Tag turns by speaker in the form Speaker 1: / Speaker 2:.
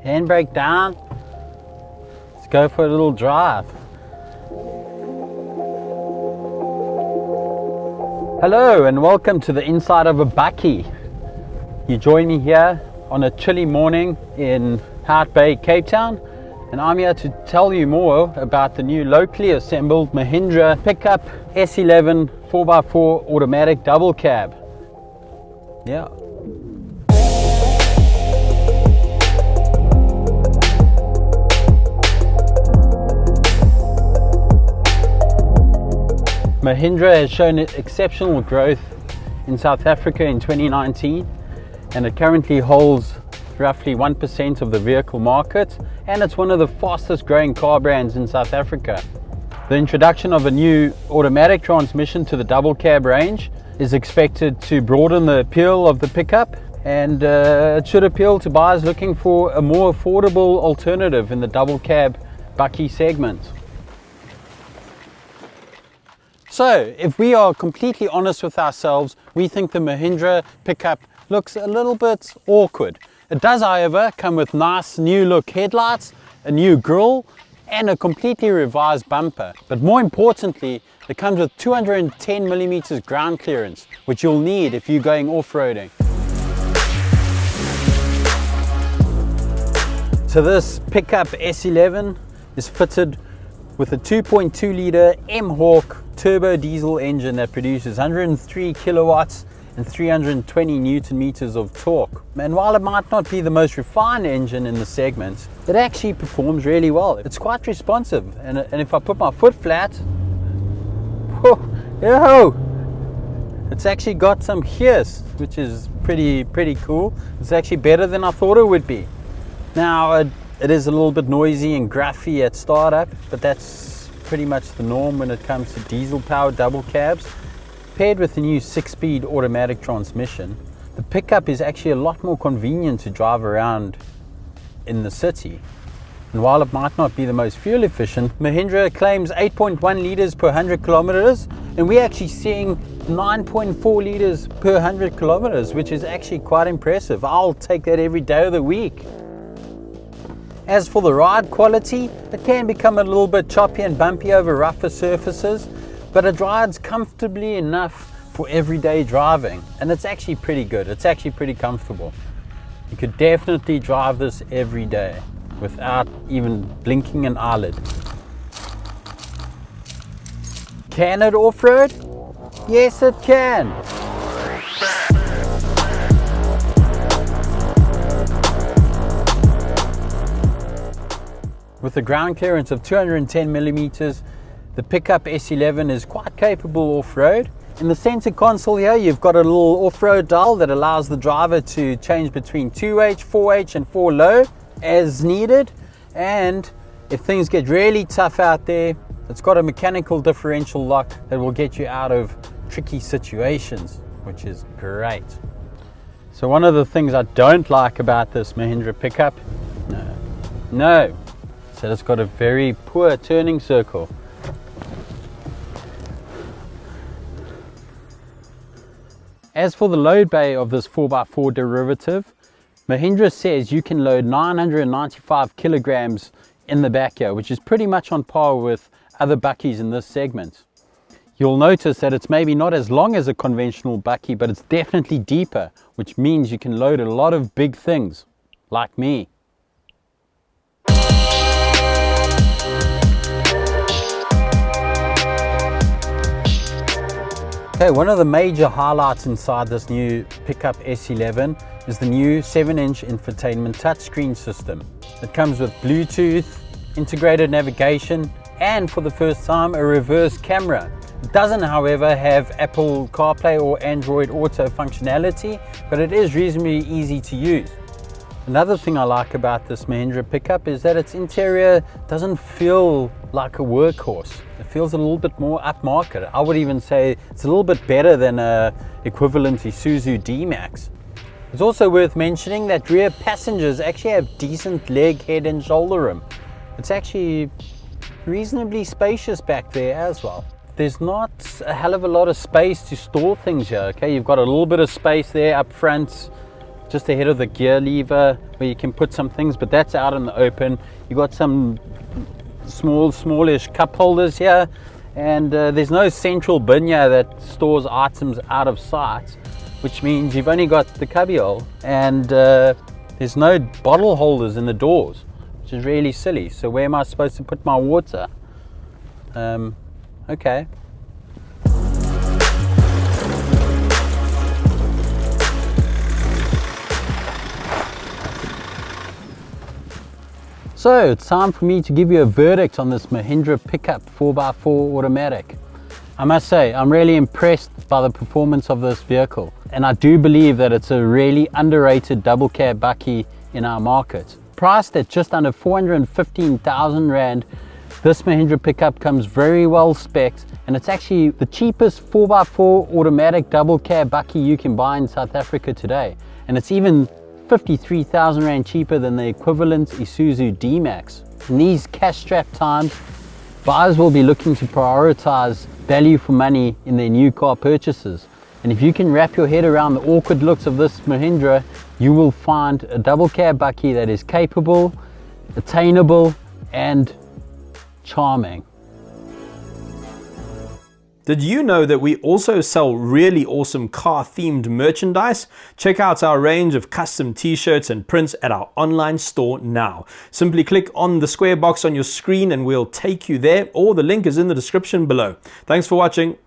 Speaker 1: handbrake down. Let's go for a little drive. Hello and welcome to the inside of a bakkie. You join me here on a chilly morning in Hout Bay, Cape Town, and I'm here to tell you more about the new locally assembled Mahindra Pik Up S11 4x4 automatic double cab. Yeah. Mahindra has shown exceptional growth in South Africa in 2019, and it currently holds roughly 1% of the vehicle market, and it's one of the fastest growing car brands in South Africa. The introduction of a new automatic transmission to the double cab range is expected to broaden the appeal of the pickup, and it should appeal to buyers looking for a more affordable alternative in the double cab bakkie segment. So, if we are completely honest with ourselves, we think the Mahindra Pik Up looks a little bit awkward. It does, however, come with nice new look headlights, a new grille, and a completely revised bumper. But more importantly, it comes with 210mm ground clearance, which you'll need if you're going off-roading. So this Pik Up S11 is fitted with a 2.2 litre M-Hawk turbo diesel engine that produces 103 kilowatts and 320 newton meters of torque. And while it might not be the most refined engine in the segment, it actually performs really well. It's quite responsive, and if I put my foot flat, it's actually got some hiss, which is pretty cool. It's actually better than I thought it would be. Now it is a little bit noisy and gruffy at startup, but that's pretty much the norm when it comes to diesel powered double cabs. Paired with the new 6-speed automatic transmission, the Pik Up is actually a lot more convenient to drive around in the city. And while it might not be the most fuel efficient, Mahindra claims 8.1 litres per 100 kilometers, and we're actually seeing 9.4 litres per 100 kilometers, which is actually quite impressive. I'll take that every day of the week. As for the ride quality, it can become a little bit choppy and bumpy over rougher surfaces, but it rides comfortably enough for everyday driving, and it's actually pretty good. It's actually pretty comfortable. You could definitely drive this every day without even blinking an eyelid. Can it off-road? Yes, it can. With a ground clearance of 210mm, the Pik Up S11 is quite capable off-road. In the center console here, you've got a little off-road dial that allows the driver to change between 2H, 4H and 4 low as needed. And if things get really tough out there, it's got a mechanical differential lock that will get you out of tricky situations, which is great. So one of the things I don't like about this Mahindra Pik Up, so it's got a very poor turning circle. As for the load bay of this 4x4 derivative, Mahindra says you can load 995 kilograms in the back here, which is pretty much on par with other bakkies in this segment. You'll notice that it's maybe not as long as a conventional bakkie, but it's definitely deeper, which means you can load a lot of big things, like me. Okay, one of the major highlights inside this new Pik Up S11 is the new 7-inch infotainment touchscreen system. It comes with Bluetooth, integrated navigation, and for the first time a reverse camera. It doesn't, however, have Apple CarPlay or Android Auto functionality, but it is reasonably easy to use. Another thing I like about this Mahindra Pik Up is that its interior doesn't feel like a workhorse. It feels a little bit more upmarket. I would even say it's a little bit better than a equivalent Isuzu D-Max. It's also worth mentioning that rear passengers actually have decent leg, head and shoulder room. It's actually reasonably spacious back there as well. There's not a hell of a lot of space to store things here, okay? You've got a little bit of space there up front just ahead of the gear lever where you can put some things, but that's out in the open. You got some smallish cup holders here, and there's no central bin here that stores items out of sight, which means you've only got the cubbyhole, and there's no bottle holders in the doors, which is really silly. So where am I supposed to put my water? Okay. So it's time for me to give you a verdict on this Mahindra Pik Up 4x4 automatic. I must say, I'm really impressed by the performance of this vehicle, and I do believe that it's a really underrated double cab bakkie in our market. Priced at just under 415,000 Rand, this Mahindra Pik Up comes very well spec'd, and it's actually the cheapest 4x4 automatic double cab bakkie you can buy in South Africa today. And it's even 53,000 Rand cheaper than the equivalent Isuzu D-Max. In these cash-strapped times, buyers will be looking to prioritize value for money in their new car purchases. And if you can wrap your head around the awkward looks of this Mahindra, you will find a double cab bakkie that is capable, attainable, and charming.
Speaker 2: Did you know that we also sell really awesome car-themed merchandise? Check out our range of custom t-shirts and prints at our online store now. Simply click on the square box on your screen and we'll take you there, or the link is in the description below. Thanks for watching.